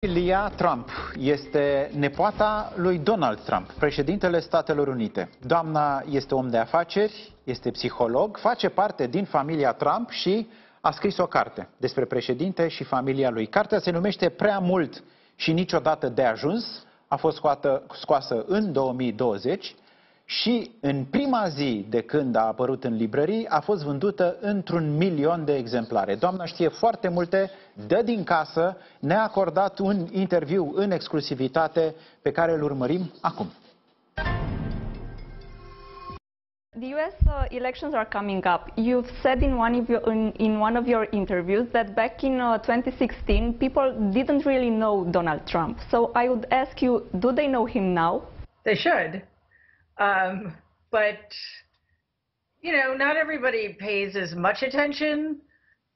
Familia Trump este nepoata lui Donald Trump, președintele Statelor Unite. Doamna este om de afaceri, este psiholog, face parte din familia Trump și a scris o carte despre președinte și familia lui. Cartea se numește Prea, mult și niciodată de ajuns, a fost scoasă în 2020 și în prima zi de când a apărut în librării a fost vândută într-1 milion de exemplare. Doamna știe foarte multe, dă din casă, ne-a acordat un interviu în exclusivitate pe care îl urmărim acum. The US elections are coming up. You've said in one of your interviews that back in 2016 people didn't really know Donald Trump. So I would ask you, do they know him now? They should. But, you know, not everybody pays as much attention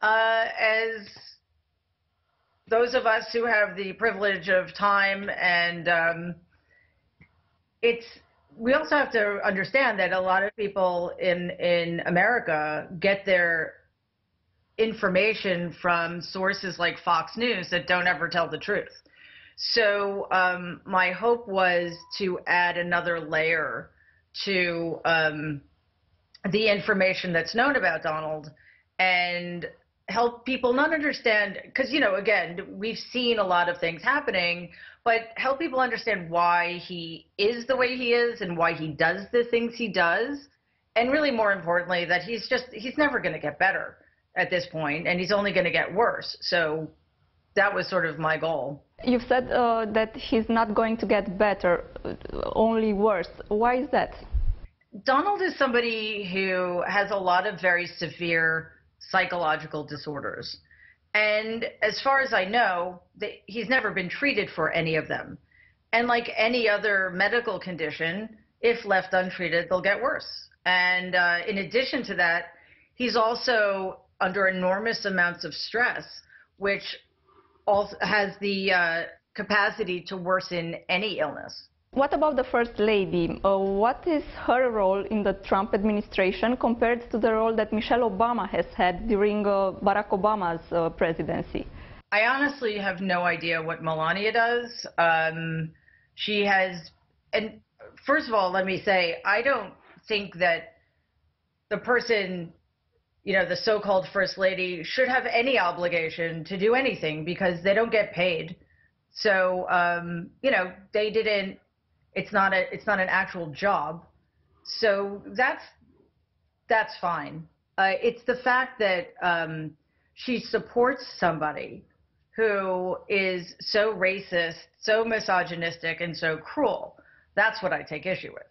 as those of us who have the privilege of time, and we also have to understand that a lot of people in America get their information from sources like Fox News that don't ever tell the truth. So my hope was to add another layer to the information that's known about Donald and help people not understand, because, you know, again, we've seen a lot of things happening, but help people understand why he is the way he is and why he does the things he does. And really, more importantly, that he's never going to get better at this point, and he's only going to get worse. So that was sort of my goal. You've said that he's not going to get better, only worse. Why is that? Donald is somebody who has a lot of very severe psychological disorders. And as far as I know, he's never been treated for any of them. And like any other medical condition, if left untreated, they'll get worse. And in addition to that, he's also under enormous amounts of stress, which also has the capacity to worsen any illness. What about the First Lady? What is her role in the Trump administration compared to the role that Michelle Obama has had during Barack Obama's presidency? I honestly have no idea what Melania does. She has, and first of all, let me say, I don't think that the person, you know, the so-called First Lady should have any obligation to do anything because they don't get paid. So, you know, they didn't, it's not an actual job. So that's fine. It's the fact that she supports somebody who is so racist, so misogynistic, and so cruel. That's what I take issue with.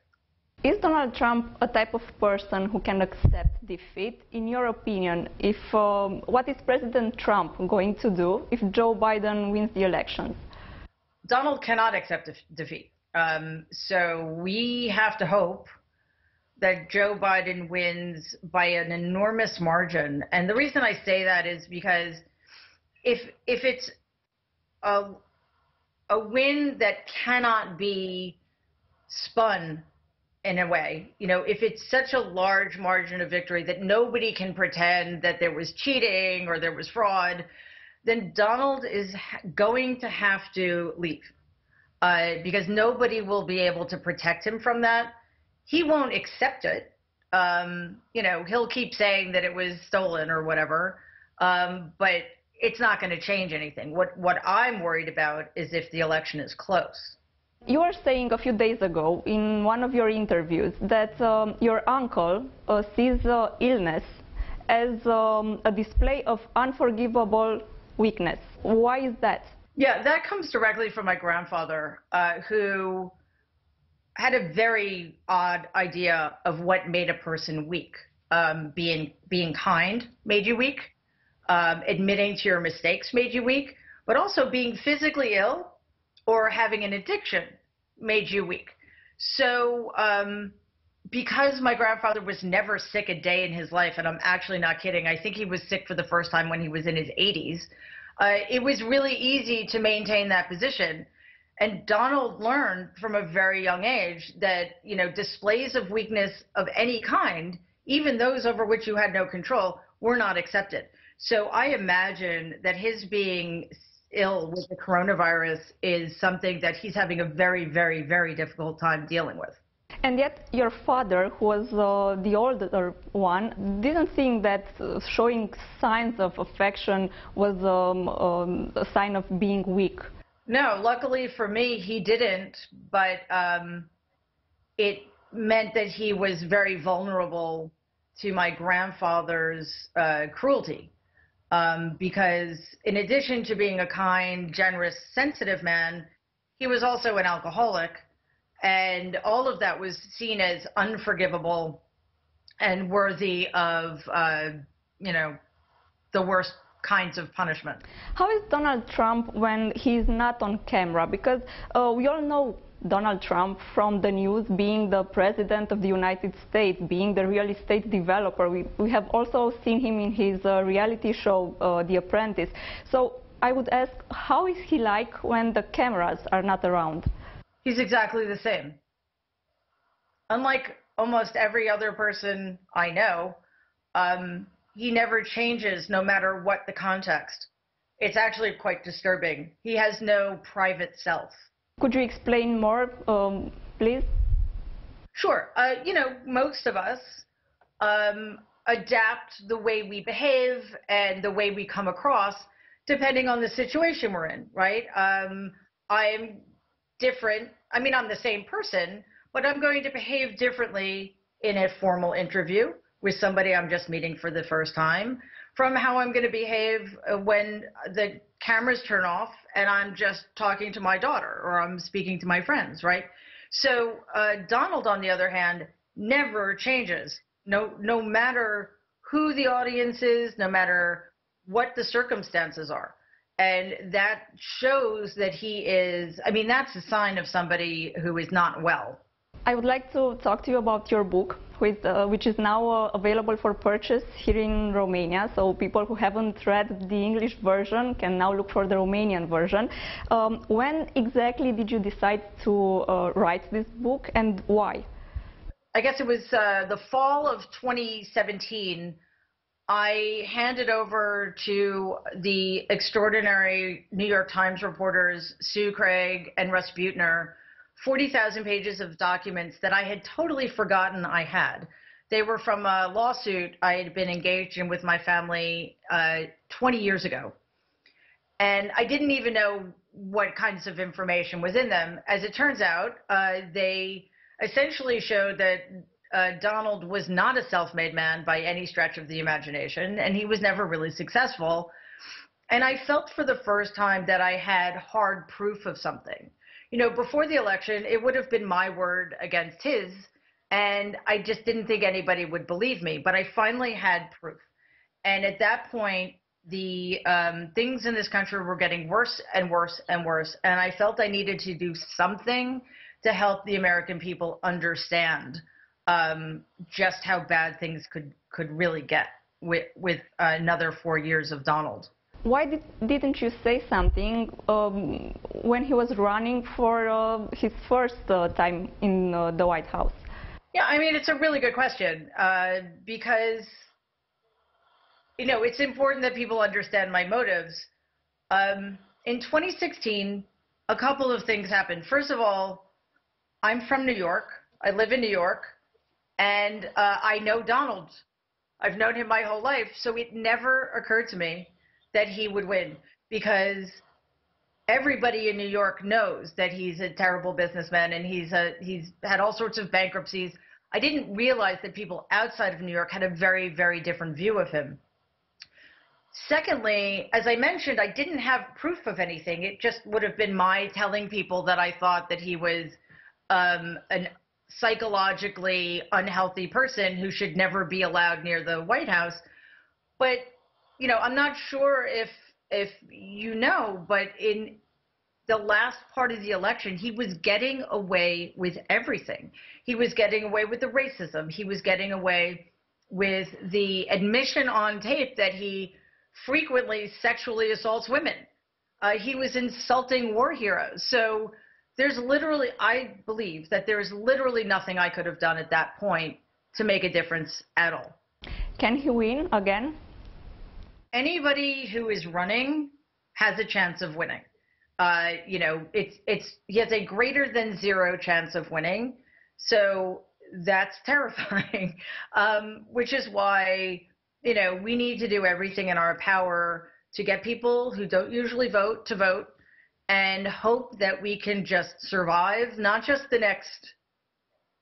Is Donald Trump a type of person who can accept defeat? In your opinion, if what is President Trump going to do if Joe Biden wins the elections? Donald cannot accept defeat. So we have to hope that Joe Biden wins by an enormous margin. And the reason I say that is because if it's a win that cannot be spun in a way, you know, if it's such a large margin of victory that nobody can pretend that there was cheating or there was fraud, then Donald is going to have to leave because nobody will be able to protect him from that. He won't accept it. You know, he'll keep saying that it was stolen or whatever, but it's not going to change anything. What I'm worried about is if the election is close. You were saying a few days ago in one of your interviews that your uncle sees illness as a display of unforgivable weakness. Why is that? Yeah, that comes directly from my grandfather, who had a very odd idea of what made a person weak. Being kind made you weak. Admitting to your mistakes made you weak. But also being physically ill or having an addiction made you weak. So because my grandfather was never sick a day in his life, and I'm actually not kidding, I think he was sick for the first time when he was in his 80s, it was really easy to maintain that position. And Donald learned from a very young age that, you know, displays of weakness of any kind, even those over which you had no control, were not accepted. So I imagine that his being ill with the coronavirus is something that he's having a very, very, very difficult time dealing with. And yet your father, who was the older one, didn't think that showing signs of affection was a sign of being weak. No, luckily for me, he didn't, but it meant that he was very vulnerable to my grandfather's cruelty. Because in addition to being a kind, generous, sensitive man, he was also an alcoholic. And all of that was seen as unforgivable and worthy of, the worst kinds of punishment. How is Donald Trump when he's not on camera? Because we all know Donald Trump from the news, being the president of the United States, being the real estate developer. We have also seen him in his reality show, The Apprentice. So I would ask, how is he like when the cameras are not around? He's exactly the same. Unlike almost every other person I know, he never changes no matter what the context. It's actually quite disturbing. He has no private self. Could you explain more, please? Sure. Most of us adapt the way we behave and the way we come across depending on the situation we're in, right? I'm different. I mean, I'm the same person, but I'm going to behave differently in a formal interview with somebody I'm just meeting for the first time from how I'm going to behave when the cameras turn off and I'm just talking to my daughter or I'm speaking to my friends, right? So Donald, on the other hand, never changes. No matter who the audience is, no matter what the circumstances are. And that shows that he is, that's a sign of somebody who is not well. I would like to talk to you about your book, which is now available for purchase here in Romania. So people who haven't read the English version can now look for the Romanian version. When exactly did you decide to write this book and why? I guess it was the fall of 2017. I handed over to the extraordinary New York Times reporters Sue Craig and Russ Buettner 40,000 pages of documents that I had totally forgotten I had. They were from a lawsuit I had been engaged in with my family 20 years ago. And I didn't even know what kinds of information was in them. As it turns out, they essentially showed that Donald was not a self-made man by any stretch of the imagination, and he was never really successful. And I felt for the first time that I had hard proof of something. Before the election, it would have been my word against his, and I just didn't think anybody would believe me. But I finally had proof. And at that point, the things in this country were getting worse and worse and worse, and I felt I needed to do something to help the American people understand just how bad things could really get with another 4 years of Donald. Why didn't you say something when he was running for his first time in the White House? Yeah, it's a really good question because, it's important that people understand my motives. In 2016, a couple of things happened. First of all, I'm from New York. I live in New York. And I know Donald. I've known him my whole life. So it never occurred to me that he would win because everybody in New York knows that he's a terrible businessman and he's had all sorts of bankruptcies. I didn't realize that people outside of New York had a very, very different view of him. Secondly, as I mentioned, I didn't have proof of anything. It just would have been my telling people that I thought that he was an psychologically unhealthy person who should never be allowed near the White House. But, I'm not sure if but in the last part of the election, he was getting away with everything. He was getting away with the racism. He was getting away with the admission on tape that he frequently sexually assaults women. He was insulting war heroes. So I believe that there is literally nothing I could have done at that point to make a difference at all. Can he win again? Anybody who is running has a chance of winning. You know, he has a greater than 0 chance of winning. So that's terrifying, which is why, you know, we need to do everything in our power to get people who don't usually vote to vote, and hope that we can just survive, not just the next,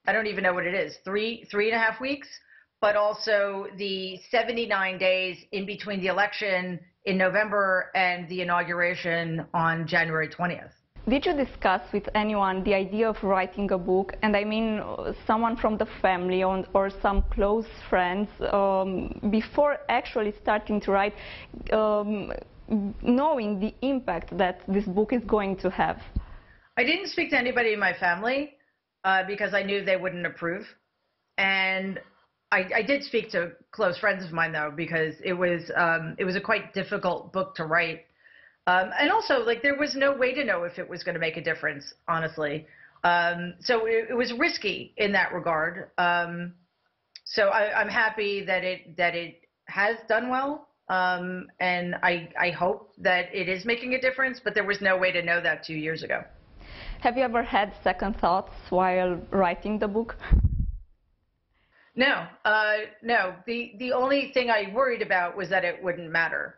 I don't even know what it is, three and a half weeks, but also the 79 days in between the election in November and the inauguration on January 20th. Did you discuss with anyone the idea of writing a book? And I mean someone from the family or some close friends before actually starting to write, knowing the impact that this book is going to have? I didn't speak to anybody in my family because I knew they wouldn't approve. And I did speak to close friends of mine, though, because it was a quite difficult book to write. And also, like, there was no way to know if it was going to make a difference, honestly. So it was risky in that regard. So I'm happy that it has done well. And I hope that it is making a difference, but there was no way to know that 2 years ago. Have you ever had second thoughts while writing the book? No, no. The only thing I worried about was that it wouldn't matter.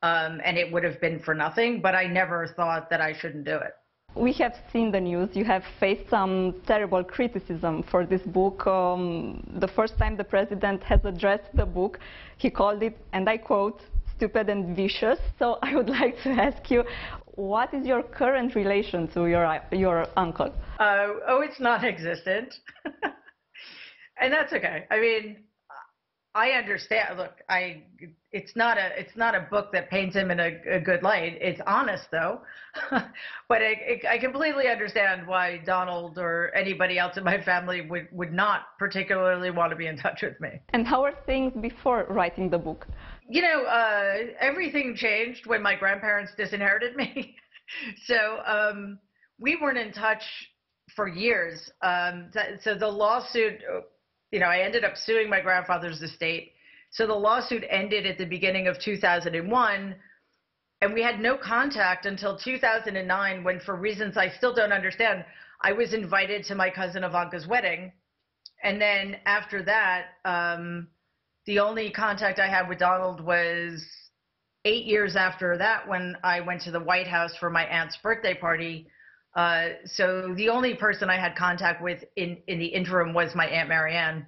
And it would have been for nothing, but I never thought that I shouldn't do it. We have seen the news. You have faced some terrible criticism for this book. The first time the president has addressed the book, he called it, and I quote, stupid and vicious. So I would like to ask you, what is your current relation to your uncle? Oh, it's non-existent. And that's okay. I mean, I understand. Look, it's not a book that paints him in a good light. It's honest, though. But I completely understand why Donald or anybody else in my family would not particularly want to be in touch with me. And how are things before writing the book? You know, everything changed when my grandparents disinherited me. So we weren't in touch for years. So the lawsuit, you know, I ended up suing my grandfather's estate. So the lawsuit ended at the beginning of 2001, and we had no contact until 2009 when, for reasons I still don't understand, I was invited to my cousin Ivanka's wedding. And then after that, the only contact I had with Donald was 8 years after that when I went to the White House for my aunt's birthday party. So the only person I had contact with in the interim was my Aunt Marianne.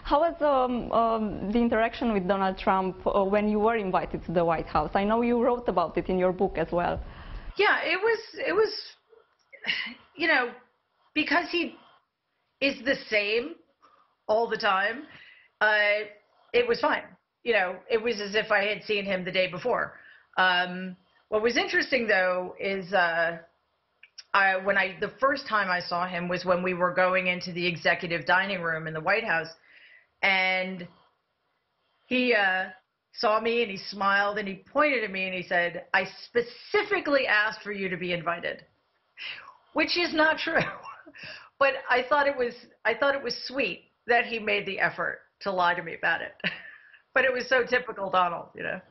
How was the interaction with Donald Trump when you were invited to the White House? I know you wrote about it in your book as well. Yeah, it was, you know, because he is the same all the time, it was fine. You know, it was as if I had seen him the day before. What was interesting, though, is the first time I saw him was when we were going into the executive dining room in the White House, and he saw me and he smiled and he pointed at me and he said, "I specifically asked for you to be invited," which is not true. But I thought it was sweet that he made the effort to lie to me about it. But it was so typical Donald, you know.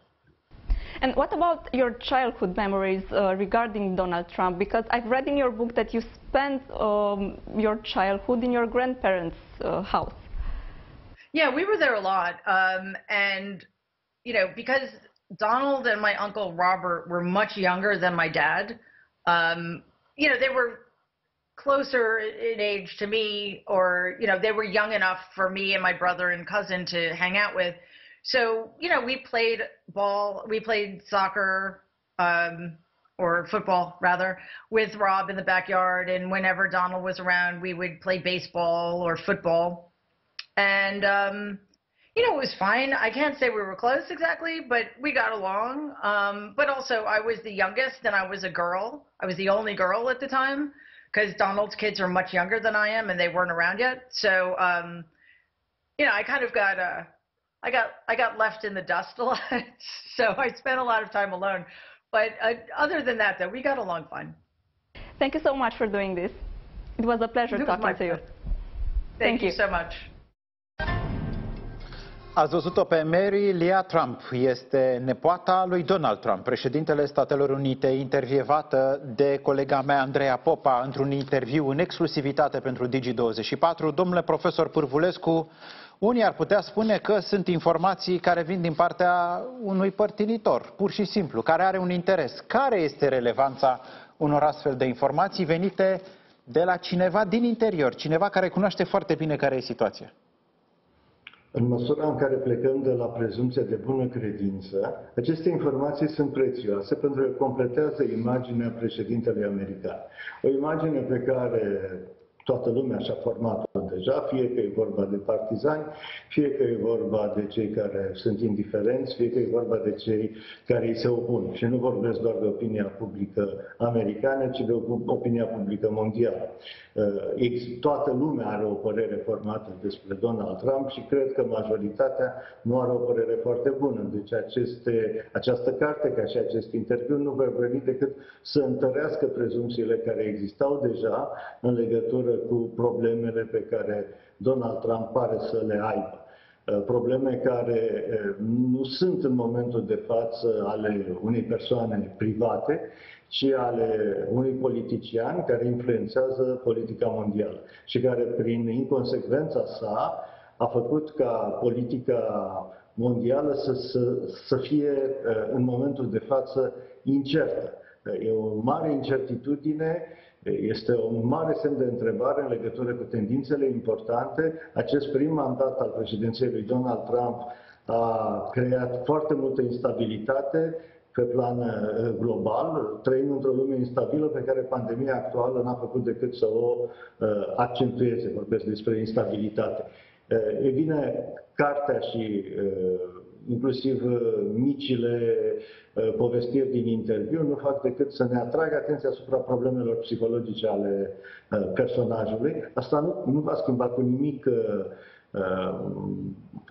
And what about your childhood memories regarding Donald Trump? Because I've read in your book that you spent your childhood in your grandparents' house. Yeah, we were there a lot. And, you know, because Donald and my uncle Robert were much younger than my dad, you know, they were closer in age to me, or, you know, they were young enough for me and my brother and cousin to hang out with. So, you know, we played ball, we played soccer, or football rather, with Rob in the backyard. And whenever Donald was around, we would play baseball or football. And, you know, it was fine. I can't say we were close exactly, but we got along. But also I was the youngest and I was a girl. I was the only girl at the time because Donald's kids are much younger than I am and they weren't around yet. So, you know, I kind of got, I got left in the dust a lot, so I spent a lot of time alone. But other than that, though, we got along fine. Thank you so much for doing this. It was a pleasure talking to you. Thank you so much. Ați văzut-o pe Mary Trump, este nepoata lui Donald Trump, președintele Statelor Unite, intervievată de colega mea Andreea Popa într-un interviu în exclusivitate pentru Digi24. Domnule profesor Pârvulescu, unii ar putea spune că sunt informații care vin din partea unui părtinitor, pur și simplu, care are un interes. Care este relevanța unor astfel de informații venite de la cineva din interior, cineva care cunoaște foarte bine care e situația? În măsura în care plecăm de la prezumția de bună credință, aceste informații sunt prețioase pentru că completează imaginea președintelui american. O imagine pe care toată lumea și-a format-o deja, fie că e vorba de partizani, fie că e vorba de cei care sunt indiferenți, fie că e vorba de cei care îi se opun. Și nu vorbesc doar de opinia publică americană, ci de opinia publică mondială. Toată lumea are o părere formată despre Donald Trump și cred că majoritatea nu are o părere foarte bună. Deci această carte, ca și acest interviu, nu va veni decât să întărească prezumțiile care existau deja în legătură cu problemele pe care Donald Trump pare să le aibă. Probleme care nu sunt în momentul de față ale unei persoane private, ci ale unui politician care influențează politica mondială și care, prin inconsecvența sa, a făcut ca politica mondială să fie, în momentul de față, incertă. E o mare incertitudine, este un mare semn de întrebare în legătură cu tendințele importante. Acest prim mandat al președinției lui Donald Trump a creat foarte multă instabilitate pe plan global. Trăim într-o lume instabilă pe care pandemia actuală n-a făcut decât să o accentueze. Vorbesc despre instabilitate. E bine, cartea și inclusiv micile povestiri din interviu nu fac decât să ne atragă atenția asupra problemelor psihologice ale personajului. Asta nu va schimba cu nimic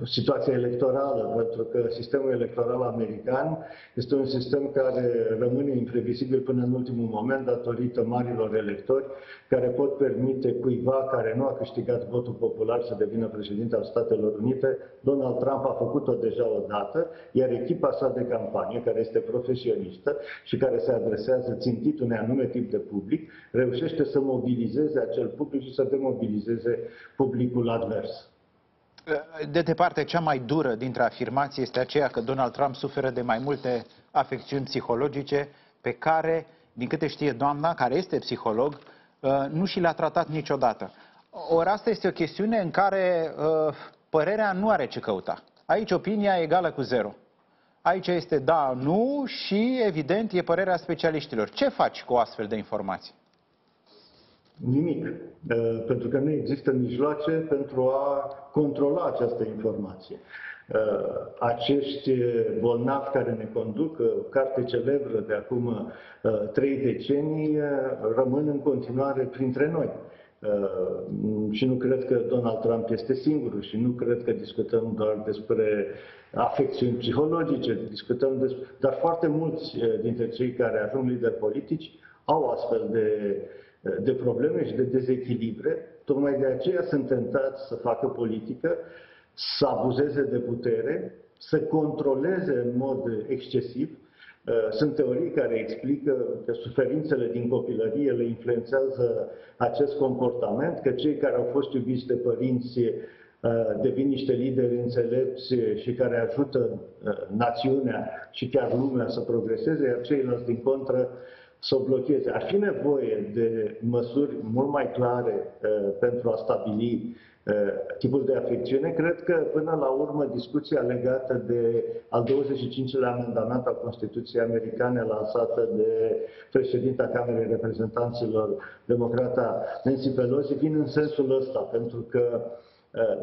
situația electorală, pentru că sistemul electoral american este un sistem care rămâne imprevizibil până în ultimul moment datorită marilor electori care pot permite cuiva care nu a câștigat votul popular să devină președinte al Statelor Unite. Donald Trump a făcut-o deja odată, iar echipa sa de campanie, care este profesionistă și care se adresează țintit unui anume tip de public, reușește să mobilizeze acel public și să demobilizeze publicul advers. De departe, cea mai dură dintre afirmații este aceea că Donald Trump suferă de mai multe afecțiuni psihologice pe care, din câte știe doamna, care este psiholog, nu și le-a tratat niciodată. Ori asta este o chestiune în care părerea nu are ce căuta. Aici opinia e egală cu zero. Aici este da, nu și, evident, e părerea specialiștilor. Ce faci cu o astfel de informații? Nimic, pentru că nu există mijloace pentru a controla această informație. Acești bolnavi care ne conduc, o carte celebră de acum 3 decenii, rămân în continuare printre noi. Și nu cred că Donald Trump este singurul și nu cred că discutăm doar despre afecțiuni psihologice, dar foarte mulți dintre cei care ajung lideri politici au astfel de probleme și de dezechilibre. Tocmai de aceea sunt tentați să facă politică, să abuzeze de putere, să controleze în mod excesiv. Sunt teorii care explică că suferințele din copilărie le influențează acest comportament, că cei care au fost iubiți de părinți devin niște lideri înțelepți și care ajută națiunea și chiar lumea să progreseze, iar ceilalți, din contră, să o blocheze. Ar fi nevoie de măsuri mult mai clare pentru a stabili tipul de afecțiune. Cred că, până la urmă, discuția legată de al 25-lea amendament al Constituției americane lansată de președinta Camerei Reprezentanților, democrata Nancy Pelosi, vine în sensul ăsta, pentru că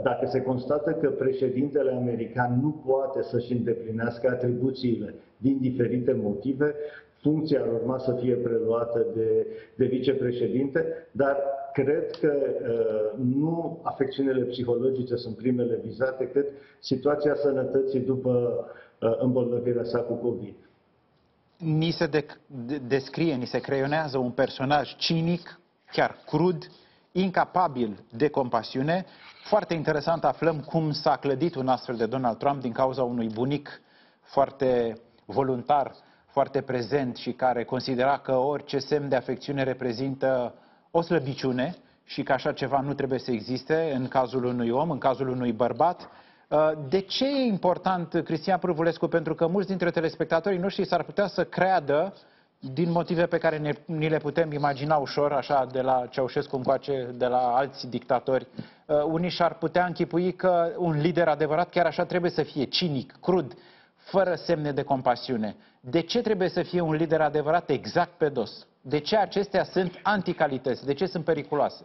dacă se constată că președintele american nu poate să-și îndeplinească atribuțiile din diferite motive, funcția ar urma să fie preluată de vicepreședinte, dar cred că nu afecțiunile psihologice sunt primele vizate, cât situația sănătății după îmbolnăvirea sa cu COVID. Ni se descrie, ni se creionează un personaj cinic, chiar crud, incapabil de compasiune. Foarte interesant, aflăm cum s-a clădit un astfel de Donald Trump din cauza unui bunic foarte voluntar, foarte prezent și care considera că orice semn de afecțiune reprezintă o slăbiciune și că așa ceva nu trebuie să existe în cazul unui om, în cazul unui bărbat. De ce e important, Cristian Pârvulescu? Pentru că mulți dintre telespectatorii noștri s-ar putea să creadă, din motive pe care ni le putem imagina ușor, așa, de la Ceaușescu încoace, de la alți dictatori, unii și-ar putea închipui că un lider adevărat chiar așa trebuie să fie cinic, crud, fără semne de compasiune. De ce trebuie să fie un lider adevărat exact pe dos? De ce acestea sunt anticalități? De ce sunt periculoase?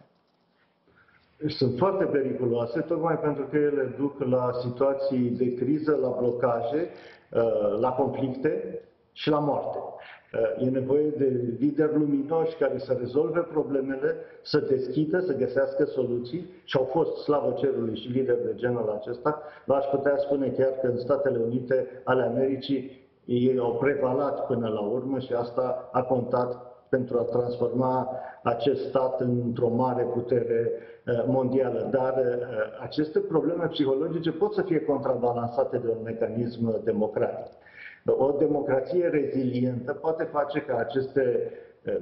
Sunt foarte periculoase, tocmai pentru că ele duc la situații de criză, la blocaje, la conflicte și la moarte. E nevoie de lideri luminoși care să rezolve problemele, să deschidă, să găsească soluții și au fost, slavă cerului, și lideri de genul acesta. V-aș putea spune chiar că în Statele Unite ale Americii ei au prevalat până la urmă și asta a contat pentru a transforma acest stat într-o mare putere mondială. Dar aceste probleme psihologice pot să fie contrabalansate de un mecanism democratic. O democrație rezilientă poate face ca aceste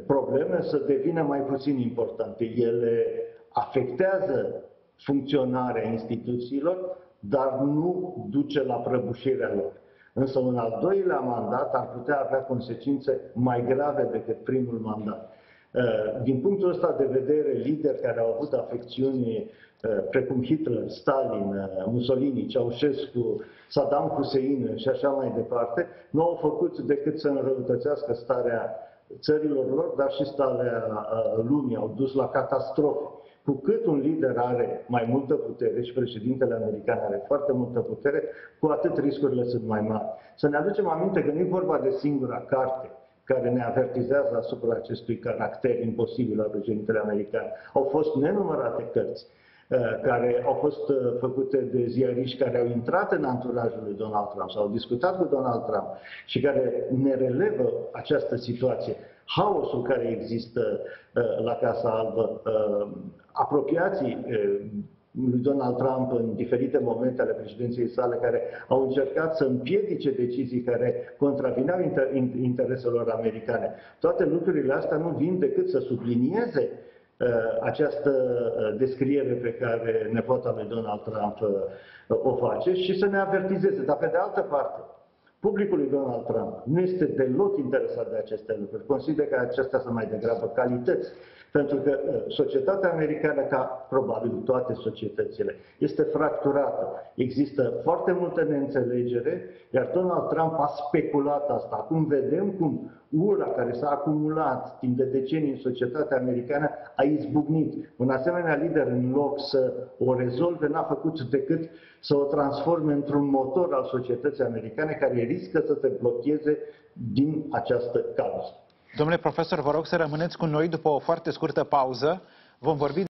probleme să devină mai puțin importante. Ele afectează funcționarea instituțiilor, dar nu duce la prăbușirea lor. Însă un al doilea mandat ar putea avea consecințe mai grave decât primul mandat. Din punctul ăsta de vedere, lideri care au avut afecțiuni precum Hitler, Stalin, Mussolini, Ceaușescu, Saddam Hussein și așa mai departe, nu au făcut decât să înrăutățească starea țărilor lor, dar și starea lumii, au dus la catastrofe. Cu cât un lider are mai multă putere, și președintele american are foarte multă putere, cu atât riscurile sunt mai mari. Să ne aducem aminte că nu e vorba de singura carte care ne avertizează asupra acestui caracter imposibil al președintelui american. Au fost nenumărate cărți care au fost făcute de ziariști care au intrat în anturajul lui Donald Trump sau au discutat cu Donald Trump și care ne relevă această situație. Haosul care există la Casa Albă, apropiații lui Donald Trump în diferite momente ale președinției sale care au încercat să împiedice decizii care contravineau intereselor americane. Toate lucrurile astea nu vin decât să sublinieze această descriere pe care nepoata lui Donald Trump o face și să ne avertizeze. Dar pe de altă parte, publicul lui Donald Trump nu este deloc interesat de aceste lucruri. Consider că acestea sunt mai degrabă calități. Pentru că societatea americană, ca probabil toate societățile, este fracturată. Există foarte multă neînțelegere, iar Donald Trump a speculat asta. Acum vedem cum ura care s-a acumulat timp de decenii în societatea americană a izbucnit. Un asemenea lider, în loc să o rezolve, n-a făcut decât să o transforme într-un motor al societății americane care riscă să se blocheze din această cauză. Domnule profesor, vă rog să rămâneți cu noi după o foarte scurtă pauză. Vom vorbi